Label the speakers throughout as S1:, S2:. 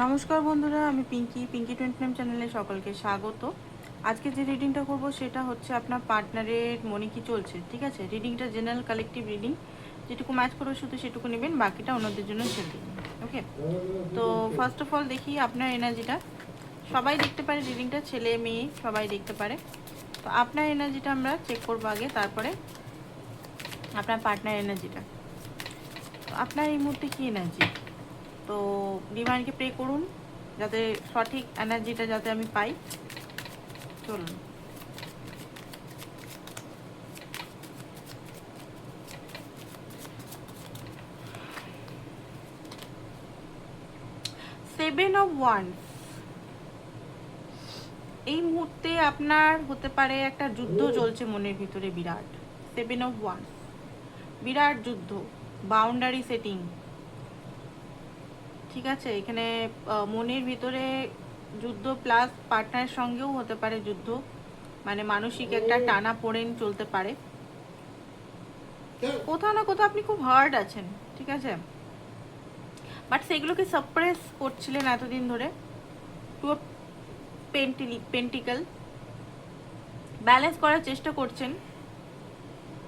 S1: নমস্কার বন্ধুরা, আমি পিঙ্কি 29 চ্যানেলে সকলকে স্বাগত। আজকে যে রিডিংটা করব সেটা হচ্ছে আপনার পার্টনারের মনে কি চলছে। ঠিক আছে, রিডিংটা জেনারেল কালেকটিভ রিডিং, যেটুকু ম্যাচ করবে শুধু সেটুকু নেবেন, বাকিটা অন্যদের জন্য ছেড়ে দেবেন। ওকে, তো ফার্স্ট অফ অল দেখি আপনার এনার্জিটা। সবাই দেখতে পারে রিডিংটা, ছেলে মেয়ে সবাই দেখতে পারে। তো আপনার এনার্জিটা আমরা চেক করবো আগে, তারপরে আপনার পার্টনার এনার্জিটা। তো আপনার এই মুহূর্তে কি এনার্জি, তো ডিভাইনকে প্রে করুন যাতে সঠিক এনার্জিটা যাতে আমি পাই। চলুন, সেভেন অফ ওয়ান্স। এই মুহূর্তে আপনার হতে পারে একটা যুদ্ধ চলছে মনের ভিতরে, বিরাট। সেভেন অফ ওয়ান্স, বিরাট যুদ্ধ, বাউন্ডারি সেটিং। ঠিক আছে, এখানে মনের ভিতরে যুদ্ধ প্লাস পার্টনারের সঙ্গেও হতে পারে যুদ্ধ, মানে মানসিক একটা টানা পড়েন চলতে পারে। কোথাও না কোথাও আপনি খুব হার্ড আছেন, ঠিক আছে, বাট সেগুলোকে সাপ্রেস করছিলেন এতদিন ধরে। টু পেন্টিকল ব্যালেন্স করার চেষ্টা করছেন,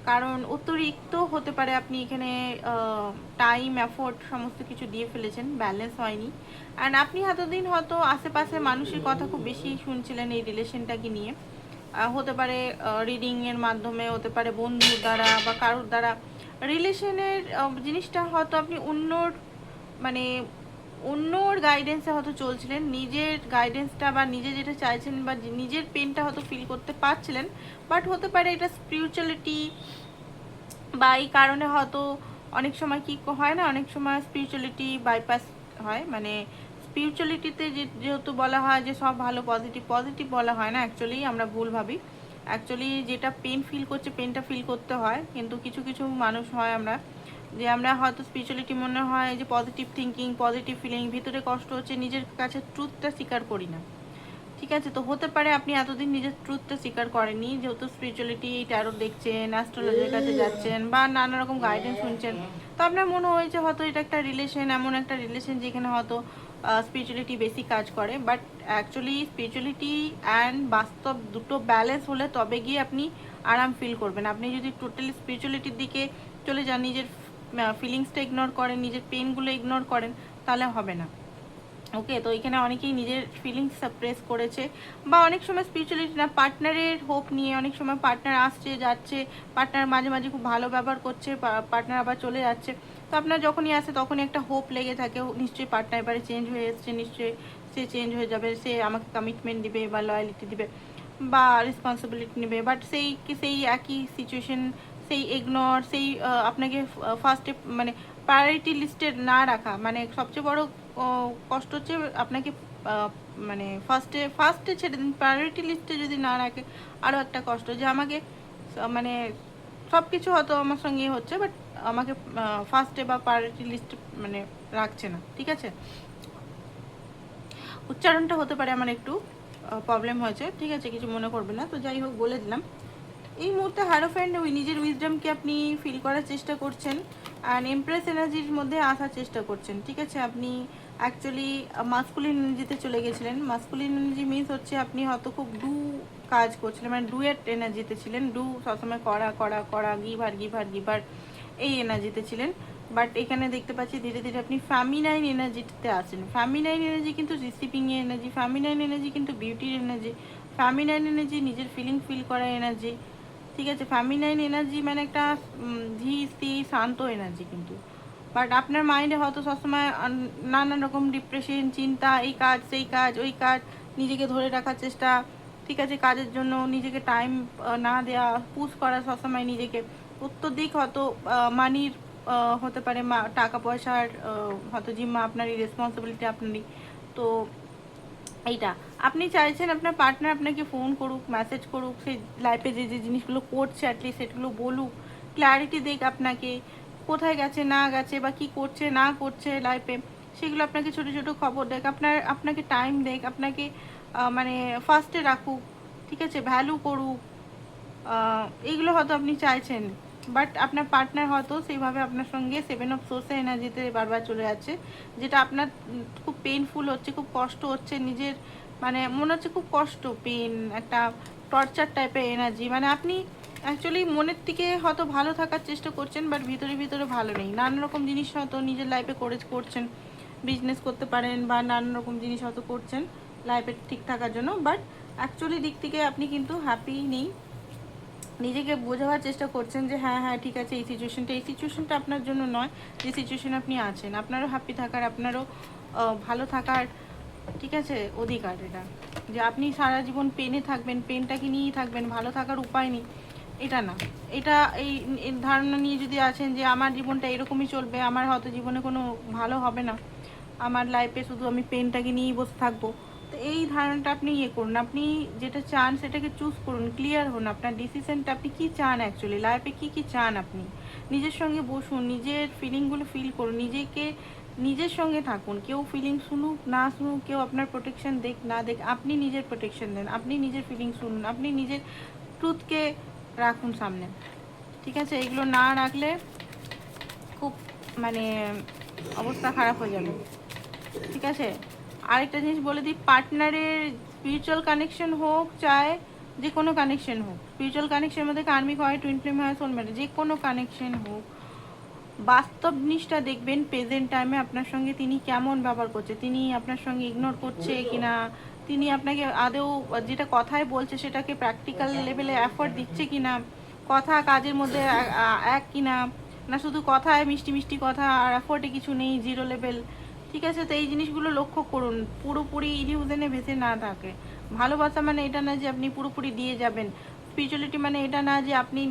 S1: কারণ অতিরিক্ত হতে পারে আপনি এখানে টাইম এফোর্ট সমস্ত কিছু দিয়ে ফেলেছেন, ব্যালেন্স হয়নি। অ্যান্ড আপনি এতদিন হয়তো আশেপাশে মানুষের কথা খুব বেশি শুনছিলেন এই রিলেশনটাকে নিয়ে। হতে পারে রিডিংয়ের মাধ্যমে, হতে পারে বন্ধুর দ্বারা বা কারোর দ্বারা। রিলেশনের জিনিসটা হয়তো আপনি মানে অন্যর গাইডেন্সে হয়তো চলছিলেন, নিজের গাইডেন্সটা বা নিজে যেটা চাইছেন বা নিজের পেনটা হয়তো ফিল করতে পারছিলেন। বাট হতে পারে এটা স্পিরিচুয়ালিটি বা এই কারণে হয়তো অনেক সময় কি হয় না, অনেক সময় স্পিরিচুয়ালিটি বাইপাস হয়। মানে স্পিরিচুয়ালিটিতে যেহেতু বলা হয় যে সব ভালো, পজিটিভ পজিটিভ বলা হয় না, অ্যাকচুয়ালি আমরা ভুল ভাবি। অ্যাকচুয়ালি যেটা পেন ফিল করছে, পেনটা ফিল করতে হয়। কিন্তু কিছু কিছু মানুষ হয় আমরা হয়তো স্পিরিচুয়ালিটি মনে হয় যে পজিটিভ থিঙ্কিং, পজিটিভ ফিলিং, ভিতরে কষ্ট হচ্ছে, নিজের কাছে ট্রুথটা স্বীকার করি না। ঠিক আছে, তো হতে পারে আপনি এতদিন নিজের ট্রুথটা স্বীকার করেননি, যেহেতু স্পিরিচুয়ালিটি ট্যারো দেখছেন, অ্যাস্ট্রোলজির কাছে যাচ্ছেন বা নানা রকম গাইডেন্স শুনছেন। তো আপনার মনে হয়েছে হয়তো এটা একটা রিলেশন, এমন একটা রিলেশন যেখানে হয়তো স্পিরিচুয়ালিটি বেশি কাজ করে। বাট অ্যাকচুয়ালি স্পিরিচুয়ালিটি অ্যান্ড বাস্তব দুটো ব্যালেন্স হলে তবে গিয়ে আপনি আরাম ফিল করবেন। আপনি যদি টোটালি স্পিরিচুয়ালিটির দিকে চলে যান, নিজের ফিলিংসটা ইগনোর করেন, নিজের পেনগুলো ইগনোর করেন, তাহলে হবে না। ওকে, তো এখানে অনেকেই নিজের ফিলিংস সাপ্রেস করেছে, বা অনেক সময় স্পিরিচুয়ালিটি না, পার্টনারের হোপ নিয়ে অনেক সময় পার্টনার আসছে যাচ্ছে, পার্টনার মাঝে মাঝে খুব ভালো ব্যবহার করছে, পার্টনার আবার চলে যাচ্ছে। তো আপনার যখনই আসে তখনই একটা হোপ লেগে থাকে, নিশ্চয়ই পার্টনার এবারে চেঞ্জ হয়ে এসছে, নিশ্চয়ই সে চেঞ্জ হয়ে যাবে, সে আমাকে কমিটমেন্ট দিবে বা লয়ালিটি দিবে বা রেসপন্সিবিলিটি নেবে। বাট সেই একই সিচুয়েশন, সেই ইগনোর, সেই আপনাকে ফার্স্টে মানে প্রায়োরিটি লিস্টে না রাখা, মানে সবচেয়ে বড় কষ্ট হচ্ছে আপনাকে মানে ফার্স্টে ছেড়ে দিন, প্রায়োরিটি লিস্টে যদি না রাখে আরও একটা কষ্ট, যে আমাকে মানে সব কিছু হয়তো আমার সঙ্গে হচ্ছে, বাট আমাকে ফার্স্টে বা প্রায়োরিটি লিস্টে মানে রাখছে না। ঠিক আছে, উচ্চারণটা হতে পারে আমার একটু প্রবলেম হয়েছে, ঠিক আছে, কিছু মনে করবে না। তো যাই হোক, বলে দিলাম। এই মুহূর্তে হারোফ্যান্ড ওই নিজের উইজডমকে আপনি ফিল করার চেষ্টা করছেন, অ্যান্ড এমপ্রেস এনার্জির মধ্যে আসার চেষ্টা করছেন। ঠিক আছে, আপনি অ্যাকচুয়ালি মাস্কুলিন এনার্জিতে চলে গেছিলেন। মাস্কুলিন এনার্জি মিনস হচ্ছে আপনি হয়তো খুব কাজ করছিলেন, মানে ডুয়েট এনার্জিতে ছিলেন, সবসময় করা করা করা, গিভার গিভার গিভার, এই এনার্জিতে ছিলেন। বাট এখানে দেখতে পাচ্ছি ধীরে ধীরে আপনি ফ্যামিনাইন এনার্জিতে আছেন। ফ্যামিনাইন এনার্জি কিন্তু রিসিভিং এনার্জি, ফ্যামিনাইন এনার্জি কিন্তু বিউটির এনার্জি, ফ্যামিনাইন এনার্জি নিজের ফিল করা এনার্জি। ঠিক আছে, ফ্যামিনাইন এনার্জি মানে একটা ধীর স্থির শান্ত এনার্জি কিন্তু। বাট আপনার মাইন্ডে হয়তো সবসময় নানান রকম ডিপ্রেশন, চিন্তা, এই কাজ সেই কাজ ওই কাজ, নিজেকে ধরে রাখার চেষ্টা। ঠিক আছে, কাজের জন্য নিজেকে টাইম না দেওয়া, পুশ করা সবসময় নিজেকে। উত্তর দিক হয়তো মানির হতে পারে, টাকা পয়সার হয়তো জিম্মা আপনারই, রেসপন্সিবিলিটি আপনারই। তো এইটা আপনি চাইছেন আপনার পার্টনার আপনাকে ফোন করুক, মেসেজ করুক, সেই লাইফে যে যে জিনিসগুলো করছে অ্যাটলিস্ট সেগুলো বলুক, ক্ল্যারিটি দিক আপনাকে, কোথায় গেছে না গেছে বা কি করছে না করছে লাইফে, সেগুলো আপনাকে ছোটো ছোটো খবর দেখ, আপনাকে টাইম দেখ, আপনাকে মানে ফার্স্টে রাখুক। ঠিক আছে, ভ্যালু করুক, এইগুলো হয়তো আপনি চাইছেন। বাট আপনার পার্টনার হয়তো সেইভাবে আপনার সঙ্গে 7 অফ সোর্সের এনার্জিতে বারবার চলে যাচ্ছে, যেটা আপনার খুব পেইনফুল হচ্ছে, খুব কষ্ট হচ্ছে, নিজের মানে মনে হচ্ছে খুব কষ্ট, পেন, একটা টর্চার টাইপের এনার্জি। মানে আপনি অ্যাকচুয়ালি মনের থেকে হয়তো ভালো থাকার চেষ্টা করছেন, বাট ভিতরে ভিতরে ভালো নেই। নানান রকম জিনিস হয়তো নিজের লাইফে করছেন, বিজনেস করতে পারেন বা নানান রকম জিনিস হয়তো করছেন লাইফে ঠিক থাকার জন্য, বাট অ্যাকচুয়ালি দিক থেকে আপনি কিন্তু হ্যাপি নেই। নিজেকে বোঝাবার চেষ্টা করছেন যে হ্যাঁ হ্যাঁ ঠিক আছে, এই সিচুয়েশনটা আপনার জন্য নয়, যে সিচুয়েশন আপনি আছেন। আপনারও হ্যাপি থাকার, আপনারও ভালো থাকার, ঠিক আছে, অধিকার এটা। যে আপনি সারা জীবন পেনে থাকবেন, পেনটাকে নিয়েই থাকবেন, ভালো থাকার উপায় নেই, এটা না। এটা এই ধারণা নিয়ে যদি আছেন যে আমার জীবনটা এরকমই চলবে, আমার হয়তো জীবনে কোনো ভালো হবে না, আমার লাইফে শুধু আমি পেনটাকে নিয়েই বসে থাকবো, তো এই ধারণাটা আপনি ইয়ে করুন। আপনি যেটা চান সেটাকে চুজ করুন, ক্লিয়ার হন আপনার ডিসিশনটা, আপনি কী চান অ্যাকচুয়ালি লাইফে, কী চান আপনি। নিজের সঙ্গে বসুন, নিজের ফিলিংগুলো ফিল করুন, নিজেকে নিজের সঙ্গে থাকুন। কেউ ফিলিং শুনুক না শুনুক, কেউ আপনার প্রোটেকশন দেখ না দেখ, আপনি নিজের প্রোটেকশন দেন, আপনি নিজের ফিলিং শুনুন, আপনি নিজের ট্রুথকে রাখুন সামনে, ঠিক আছে। এগুলো না রাখলে খুব মানে অবস্থা খারাপ হয়ে যাবে, ঠিক আছে। আরেকটা জিনিস বলে দিই, পার্টনারের স্পিরিচুয়াল কানেকশন হোক, চায় যে কোনো কানেকশন হোক, স্পিরিচুয়াল কানেকশনের মধ্যে কার্মিক হয়, টুইন ফ্লেম হয়, সোলমেট, যে কোনো কানেকশন হোক, বাস্তব জিনিসটা দেখবেন প্রেজেন্ট টাইমে আপনার সঙ্গে তিনি কেমন ব্যবহার করছে, তিনি আপনার সঙ্গে ইগনোর করছে কিনা, তিনি আপনাকে আদৌ যেটা কথায় বলছে সেটাকে প্র্যাকটিক্যাল লেভেলে এফোর্ট দিচ্ছে কিনা, কথা কাজের মধ্যে এক কিনা, না শুধু কথায় মিষ্টি মিষ্টি কথা আর এফোর্টে কিছু নেই, জিরো লেভেল, ঠিক আছে। তো এই জিনিসগুলো লক্ষ্য করুন, পুরোপুরি ইলিউশনে ভেসে না থাকে। ভালোবাসা মানে এটা না যে আপনি পুরোপুরি দিয়ে যাবেন, স্পিরিচুয়ালিটি মানে এটা না যে আপনি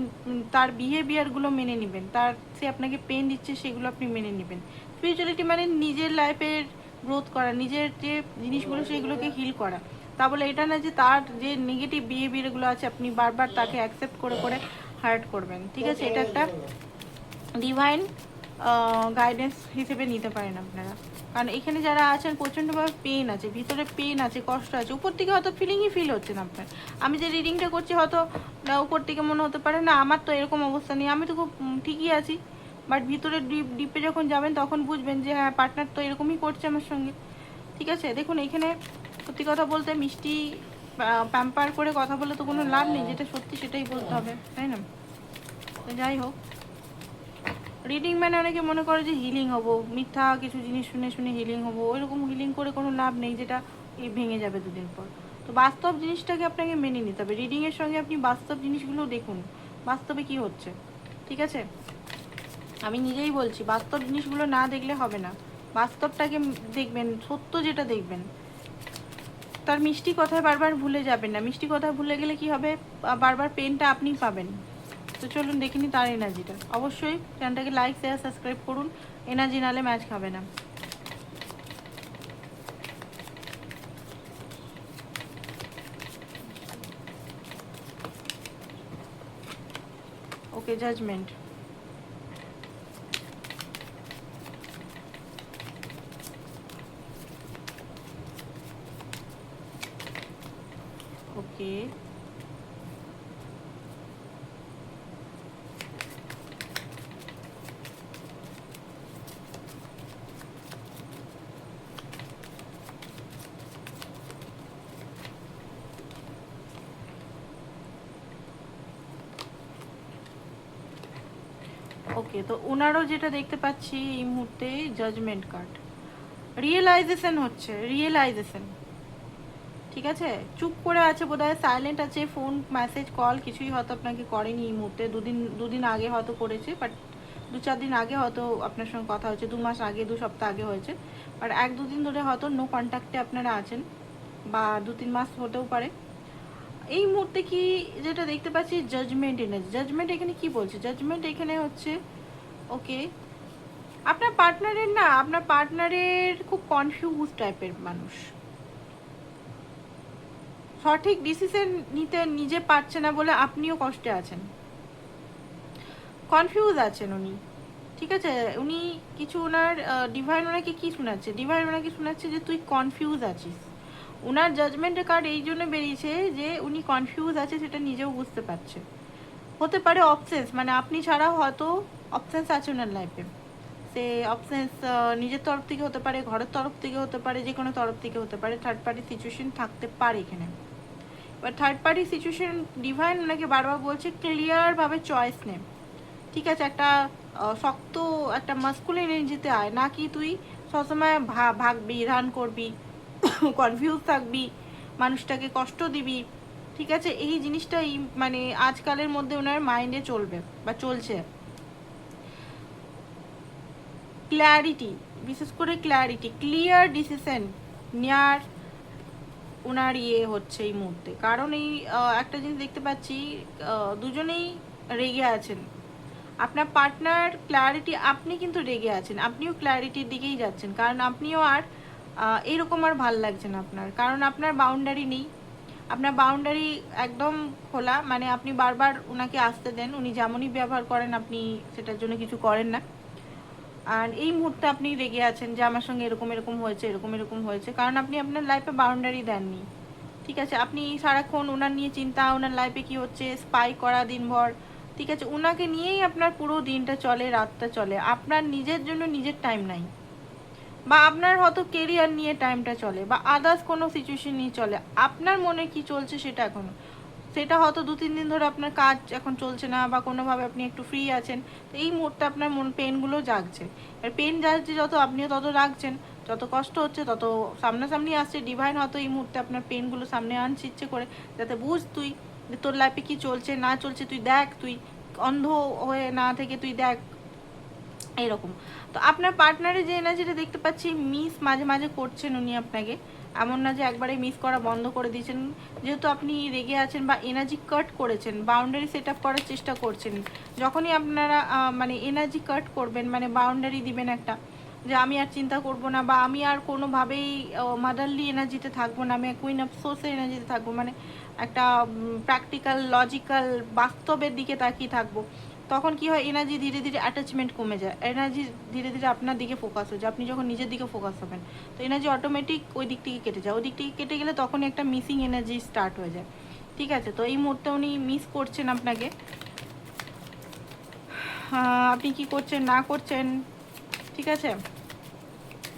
S1: তার বিহেভিয়ারগুলো মেনে নেবেন, তার সে আপনাকে পেন দিচ্ছে সেগুলো আপনি মেনে নেবেন। স্পিরিচুয়ালিটি মানে নিজের লাইফের গ্রোথ করা, নিজের যে জিনিসগুলো সেগুলোকে হিল করা। তা বলে এটা না যে তার যে নেগেটিভ বিহেভিয়ারগুলো আছে আপনি বারবার তাকে অ্যাকসেপ্ট করে করে হার্ট করবেন, ঠিক আছে। এটা একটা ডিভাইন গাইডেন্স হিসেবে নিতে পারেন আপনারা। কারণ এখানে যারা আছেন প্রচণ্ডভাবে পেন আছে, ভিতরে পেন আছে, কষ্ট আছে, উপর থেকে হয়তো ফিলিংই ফিল হচ্ছে না আপনার। আমি যে রিডিংটা করছি হয়তো উপর থেকে মনে হতে পারে না আমার তো এরকম অবস্থা নেই, আমি তো খুব ঠিকই আছি, বাট ভিতরে ডিপে যখন যাবেন তখন বুঝবেন যে হ্যাঁ পার্টনার তো এরকমই করছে আমার সঙ্গে, ঠিক আছে। দেখুন এখানে সত্যি কথা বলতে মিষ্টি প্যাম্পার করে কথা বলে তো কোনো লাভ নেই, যেটা সত্যি সেটাই বলতে হবে, তাই না। তো যাই হোক, রিডিং মানে অনেকে মনে করে যে হিলিং হবো, মিথ্যা কিছু জিনিস শুনে শুনে হিলিং হবো, ওইরকম হিলিং করে কোনো লাভ নেই, যেটা এই ভেঙে যাবে দুদিন পর। তো বাস্তব জিনিসটাকে আপনাকে মেনে নিতে হবে, রিডিংয়ের সঙ্গে আপনি বাস্তব জিনিসগুলো দেখুন, বাস্তবে কি হচ্ছে, ঠিক আছে। আমি নিজেই বলছি, বাস্তব জিনিসগুলো না দেখলে হবে না, বাস্তবটাকে দেখবেন, সত্য যেটা দেখবেন। তার মিষ্টি কথায় বারবার ভুলে যাবেন না, মিষ্টি কথা ভুলে গেলে কি হবে, বারবার পেনটা আপনিই পাবেন। তো চলুন দেখে নিই তার এনার্জিটা। অবশ্যই চ্যানেলটাকে লাইক শেয়ার সাবস্ক্রাইব করুন, এনার্জি নালে ম্যাচ খাবে না। ওকে, জাজমেন্ট। ওকে, ওকে। তো ওনারও যেটা দেখতে পাচ্ছি এই মুহূর্তে জাজমেন্ট কার্ড, রিয়েলাইজেশন হচ্ছে, রিয়েলাইজেশন, ঠিক আছে। চুপ করে আছে বোধহয়, সাইলেন্ট আছে, ফোন মেসেজ কল কিছুই হয়তো আপনাকে করেনি এই মুহূর্তে, দুদিন আগে হয়তো করেছে, বাট 2-4 দিন আগে হয়তো আপনার সঙ্গে কথা হয়েছে, 2 মাস আগে, 2 সপ্তাহ আগে হয়েছে, বাট 1-2 দিন ধরে হয়তো নো কন্ট্যাক্টে আপনারা আছেন, বা 2-3 মাস হতেও পারে। এই মুহূর্তে কি যেটা দেখতে পাচ্ছি, জাজমেন্ট এনার্জি। জাজমেন্ট এখানে কি বলছে, জাজমেন্ট এখানে হচ্ছে ওকে, আপনার পার্টনারের না, আপনার পার্টনারের খুব কনফিউজ টাইপের মানুষ, সঠিক ডিসিশন নিতে নিজে পারছে না বলে আপনিও কষ্টে আছেন, কনফিউজ আছেন উনি, ঠিক আছে। উনি কিছু ওনার ডিভাইন ওনাকে কি শোনাচ্ছে, ডিভাইন ওনাকে শোনাচ্ছে যে তুই কনফিউজ আছিস। ওনার জাজমেন্টের কার্ড এই জন্য বেরিয়েছে যে উনি কনফিউজ আছে, সেটা নিজেও বুঝতে পারছে, হতে পারে অবসেন্স, মানে আপনি ছাড়াও হয়তো অবসেন্স আছে ওনার লাইফে। সে অবসেন্স নিজের তরফ থেকে হতে পারে, ঘরের তরফ থেকে হতে পারে, যে কোনো তরফ থেকে হতে পারে, থার্ড পার্টি সিচুয়েশন থাকতে পারে এখানে। এবার থার্ড পার্টি সিচুয়েশন ডিভাইন ওনাকে বারবার বলছে ক্লিয়ারভাবে চয়েস নে, ঠিক আছে? একটা শক্ত একটা মাস্কুলিন এনার্জিতে আয়, না কি তুই সবসময় ভাগবি, রান করবি, কনফিউজ থাকবি, মানুষটাকে কষ্ট দিবি, ঠিক আছে? এই জিনিসটাই মানে আজকালের মধ্যে ওনার মাইন্ডে চলবে বা চলছে। ক্ল্যারিটি, বিশেষ করে ক্ল্যারিটি, ক্লিয়ার ডিসিশন নেওয়ার ওনার হচ্ছে এই মুহূর্তে। কারণ এই একটা জিনিস দেখতে পাচ্ছি, দুজনেই রেগে আছেন। আপনার পার্টনার ক্ল্যারিটি, আপনি কিন্তু রেগে আছেন, আপনিও ক্ল্যারিটির দিকেই যাচ্ছেন, কারণ আপনিও আর এরকম আর ভাল লাগছে না আপনার, কারণ আপনার বাউন্ডারি নেই। আপনার বাউন্ডারি একদম খোলা, মানে আপনি বারবার ওনাকে আসতে দেন, উনি যেমনই ব্যবহার করেন আপনি সেটার জন্য কিছু করেন না। আর এই মুহূর্তে আপনি রেগে আছেন যে আমার সঙ্গে এরকম এরকম হয়েছে, এরকম এরকম হয়েছে, কারণ আপনি আপনার লাইফে বাউন্ডারি দেননি, ঠিক আছে? আপনি সারাক্ষণ ওনার নিয়ে চিন্তা, ওনার লাইফে কি হচ্ছে স্পাই করা দিনভর, ঠিক আছে? ওনাকে নিয়েই আপনার পুরো দিনটা চলে, রাতটা চলে, আপনার নিজের জন্য নিজের টাইম নাই, বা আপনার হয়তো কেরিয়ার নিয়ে টাইমটা চলে, বা আদার্স কোনো সিচুয়েশন নিয়ে চলে, আপনার মনে কি চলছে সেটা এখনো, সেটা হয়তো 2-3 দিন ধরে আপনার কাজ এখন চলছে না, বা কোনোভাবে আপনি একটু ফ্রি আছেন, তো এই মুহূর্তে আপনার পেনগুলো জাগছে। আর পেন জাগছে যত, আপনিও তত রাখছেন, যত কষ্ট হচ্ছে তত সামনাসামনি আসছে। ডিভাইন হয়তো এই মুহূর্তে আপনার পেনগুলো সামনে আনছে ইচ্ছে করে, যাতে বুঝ তুই যে তোর লাইফে কি চলছে না চলছে, তুই দেখ, তুই অন্ধ হয়ে না থেকে তুই দেখ, এইরকম। তো আপনার পার্টনারের যে এনার্জিটা দেখতে পাচ্ছি, মিস মাঝে মাঝে করছেন উনি আপনাকে, এমন না যে একবারে মিস করা বন্ধ করে দিয়েছেন, যেহেতু আপনি রেগে আছেন বা এনার্জি কাট করেছেন, বাউন্ডারি সেট আপ করার চেষ্টা করছেন। যখনই আপনারা মানে এনার্জি কাট করবেন, মানে বাউন্ডারি দিবেন একটা, যে আমি আর চিন্তা করব না, বা আমি আর কোনোভাবেই মাদারলি এনার্জিতে থাকবো না, আমি কুইন অফ সোর্সের এনার্জিতে থাকবো, মানে একটা প্র্যাকটিক্যাল লজিক্যাল বাস্তবের দিকে তাকিয়ে থাকবো, তখন কি হয়, এনার্জি ধীরে ধীরে অ্যাটাচমেন্ট কমে যায়, এনার্জি ধীরে ধীরে আপনার দিকে ফোকাস হয়ে যায়। আপনি যখন নিজের দিকে ফোকাস হবেন, তো এনার্জি অটোমেটিক ওই দিক থেকে কেটে যায়, ওই দিক থেকে কেটে গেলে তখনই একটা মিসিং এনার্জি স্টার্ট হয়ে যায়, ঠিক আছে? তো এই মুহূর্তে উনি মিস করছেন আপনাকে। আপনি কি করছেন না করছেন, ঠিক আছে?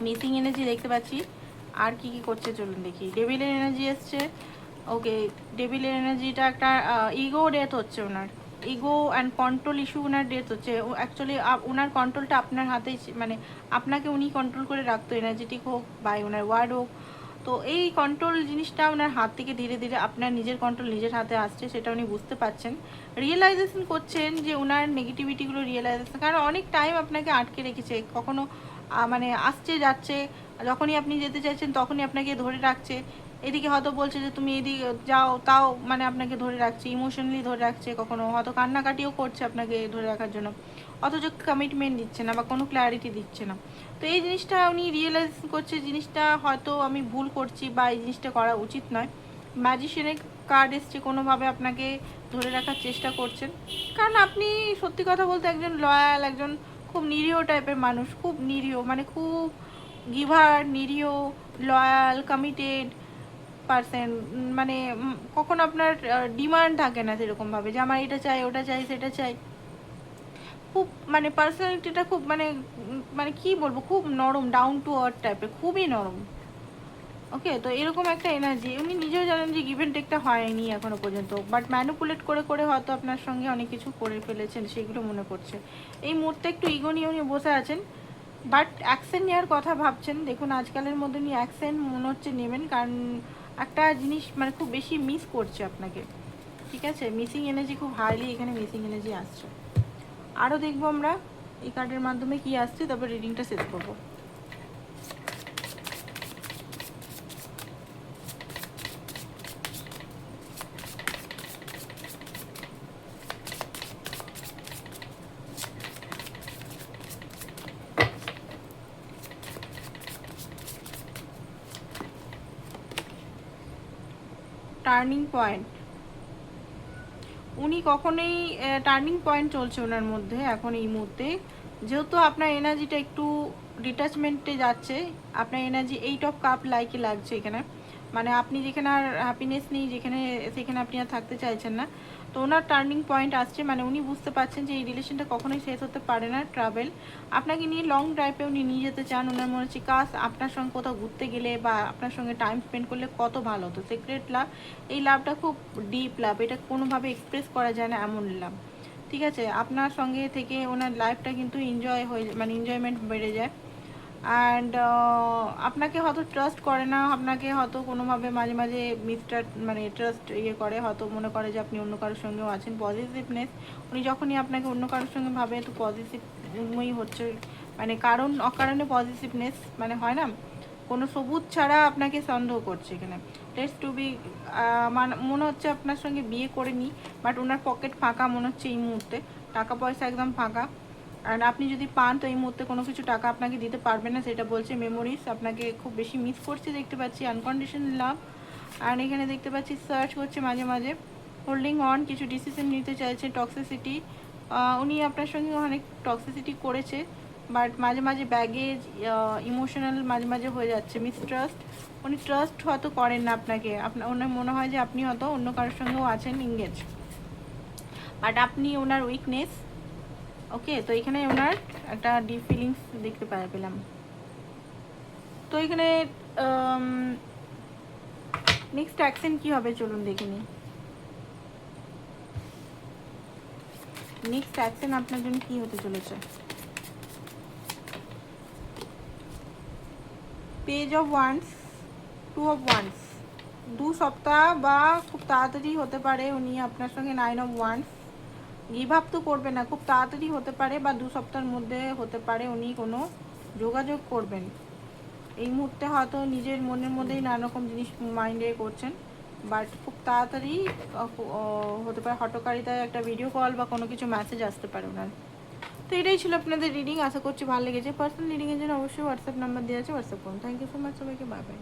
S1: মিসিং এনার্জি দেখতে পাচ্ছি। আর কি কি করছে চলুন দেখি। ডেভিলের এনার্জি এসছে, ওকে। ডেভিলের এনার্জিটা একটা ইগো ডেথ হচ্ছে ওনার, ইগো অ্যান্ড কন্ট্রোল ইস্যু ওনার ডেথ হচ্ছে। অ্যাকচুয়ালি ওনার কন্ট্রোলটা আপনার হাতেই, মানে আপনাকে উনি কন্ট্রোল করে রাখতো, এনার্জেটিক হোক বা ওনার ওয়ার্ড হোক। তো এই কন্ট্রোল জিনিসটা ওনার হাত থেকে ধীরে ধীরে আপনার নিজের কন্ট্রোল নিজের হাতে আসছে, সেটা উনি বুঝতে পারছেন, রিয়েলাইজেশন করছেন যে ওনার নেগেটিভিটিগুলো রিয়েলাইজেশন, কারণ অনেক টাইম আপনাকে আটকে রেখেছে, কখনো মানে আসছে যাচ্ছে, যখনই আপনি যেতে চাইছেন তখনই আপনাকে ধরে রাখছে। এদিকে হয়তো বলছে যে তুমি এদিকে যাও, তাও মানে আপনাকে ধরে রাখছে, ইমোশনালি ধরে রাখছে, কখনো হয়তো কান্নাকাটিও করছে আপনাকে ধরে রাখার জন্য, অথচ কমিটমেন্ট দিচ্ছে না বা কোনো ক্ল্যারিটি দিচ্ছে না। তো এই জিনিসটা উনি রিয়েলাইজ করছে, জিনিসটা হয়তো আমি ভুল করছি বা এই জিনিসটা করা উচিত নয়। ম্যাজিশিয়ানের কার্ড এসছে, কোনোভাবে আপনাকে ধরে রাখার চেষ্টা করছেন, কারণ আপনি সত্যি কথা বলতে একজন লয়াল, একজন খুব নিরীহ টাইপের মানুষ, খুব নিরীহ, মানে খুব গিভার, নিরীহ, লয়াল, কমিটেড পারসন, মানে কখনো আপনার ডিমান্ড থাকে না সেরকমভাবে যে আমার এটা চাই, ওটা চাই, সেটা চাই। খুব মানে পার্সোনালিটিটা খুব মানে মানে কী বলবো, খুব নরম, ডাউন টু আর্থ টাইপের, খুবই নরম। ওকে, তো এরকম একটা এনার্জি, উনি নিজেও জানেন যে গিভ অ্যান্ড টেকটা হয়নি এখনো পর্যন্ত, বাট ম্যানুপুলেট করে করে হয়তো আপনার সঙ্গে অনেক কিছু করে ফেলেছেন, সেগুলো মনে করছে। এই মুহূর্তে একটু ইগো নিয়ে উনি বসে আছেন, বাট অ্যাকশন নেওয়ার কথা ভাবছেন। দেখুন আজকালের মধ্যে উনি অ্যাকশন মনে হচ্ছে নেবেন, কারণ একটা জিনিস মানে খুব বেশি মিস করছে আপনাকে, ঠিক আছে? মিসিং এনার্জি খুব হাইলি এখানে মিসিং এনার্জি আসছে। আরও দেখবো আমরা এই কার্ডের মাধ্যমে কি আসছে, তারপর রিডিংটা শেষ করবো। টার্নিং পয়েন্ট, উনি কখনোই টার্নিং পয়েন্ট চলছে ওনার মধ্যে এখন এই মুহূর্তে, যেহেতু আপনার এনার্জিটা একটু ডিট্যাচমেন্টে যাচ্ছে, আপনার এনার্জি 8 অফ কাপ লাইকে লাগছে এখানে। মানে আপনি যেখানে আর হ্যাপিনেস নেই, যেখানে সেখানে আপনি আর থাকতে চাইছেন না। তো ওনার টার্নিং পয়েন্ট আসছে, মানে উনি বুঝতে পারছেন যে এই রিলেশনটা কখনোই শেষ হতে পারে না। ট্রাভেল, আপনাকে নিয়ে লং ড্রাইভে উনি নিয়ে যেতে চান। ওনার মনে হচ্ছে কাজ আপনার সঙ্গে কোথাও ঘুরতে গেলে বা আপনার সঙ্গে টাইম স্পেন্ড করলে কত ভালো হতো। সিক্রেট লাভ, এই লাভটা খুব ডিপ লাভ, এটা কোনোভাবে এক্সপ্রেস করা যায় না এমন লাভ। ঠিক আছে, আপনার সঙ্গে থেকে ওনার লাইফটা কিন্তু এনজয় হয়ে, মানে এনজয়মেন্ট বেড়ে যায়। অ্যান্ড আপনাকে হয়তো ট্রাস্ট করে না, আপনাকে হয়তো কোনোভাবে মাঝে মাঝে মানে ট্রাস্ট করে, হয়তো মনে করে যে আপনি অন্য কারোর সঙ্গেও আছেন। পজিটিভনেস, উনি যখনই আপনাকে অন্য কারোর সঙ্গে ভাবে তো পজিটিভই হচ্ছে, মানে কারণ অকারণে পজিটিভনেস, মানে হয় না কোনো সবুজ ছাড়া আপনাকে সন্দেহ করছে এখানে। লেটস টু বি, মনে হচ্ছে আপনার সঙ্গে বিয়ে করে নি, বাট ওনার পকেট ফাঁকা মনে হচ্ছে এই মুহূর্তে, টাকা পয়সা একদম ফাঁকা। আর আপনি যদি পান তো এই মুহূর্তে কোনো কিছু টাকা আপনাকে দিতে পারবে না, সেটা বলছে মেমোরিজ। আপনাকে খুব বেশি মিস করছে দেখতে পাচ্ছি, আনকন্ডিশনাল লাভ। আর এখানে দেখতে পাচ্ছি সার্চ করছে মাঝে মাঝে, হোল্ডিং অন, কিছু ডিসিশন নিতে চাইছে। টক্সিসিটি, উনি আপনার সঙ্গে অনেক টক্সিসিটি করেছে, বাট মাঝে মাঝে ব্যাগেজ, ইমোশনাল মাঝে মাঝে হয়ে যাচ্ছে। মিসট্রাস্ট, উনি ট্রাস্ট হয়তো করেন না আপনাকে, ওনার মনে হয় যে আপনি হয়তো অন্য কারোর সঙ্গেও আছেন ইংগেজ, বাট আপনি ওনার উইকনেস। ওকে, তো এখানে ওনার একটা ডিপ ফিলিংস দেখতে পেলাম। তো এখানে নেক্সট অ্যাকশন কি হবে চলুন দেখে নিই। নেক্সট অ্যাকশন আপনার জন্য কি হতে চলেছে। Page of once, two of once, 2 সপ্তাহ বা খুব তাড়াতাড়ি হতে পারে উনি আপনার সঙ্গে 9 অফ ওয়ান্স। গিভ আপ তো করবে না, খুব তাড়াতাড়ি হতে পারে বা 2 সপ্তাহের মধ্যে হতে পারে উনি কোনো যোগাযোগ করবেন। এই মুহূর্তে হয়তো নিজের মনের মধ্যেই নানা রকম জিনিস মাইন্ডে করছেন, বাট খুব তাড়াতাড়ি হতে পারে হটকারিতায় একটা ভিডিও কল বা কোনো কিছু মেসেজ আসতে পারে ওনার। তো এটাই ছিল আপনাদের রিডিং, আশা করছি ভালো লেগেছে। পার্সোনাল রিডিংয়ের জন্য অবশ্যই হোয়াটসঅ্যাপ নাম্বার দেওয়া আছে, হোয়াটসঅ্যাপ করুন। থ্যাংক ইউ সো মাচ সবাইকে, বাই বাই।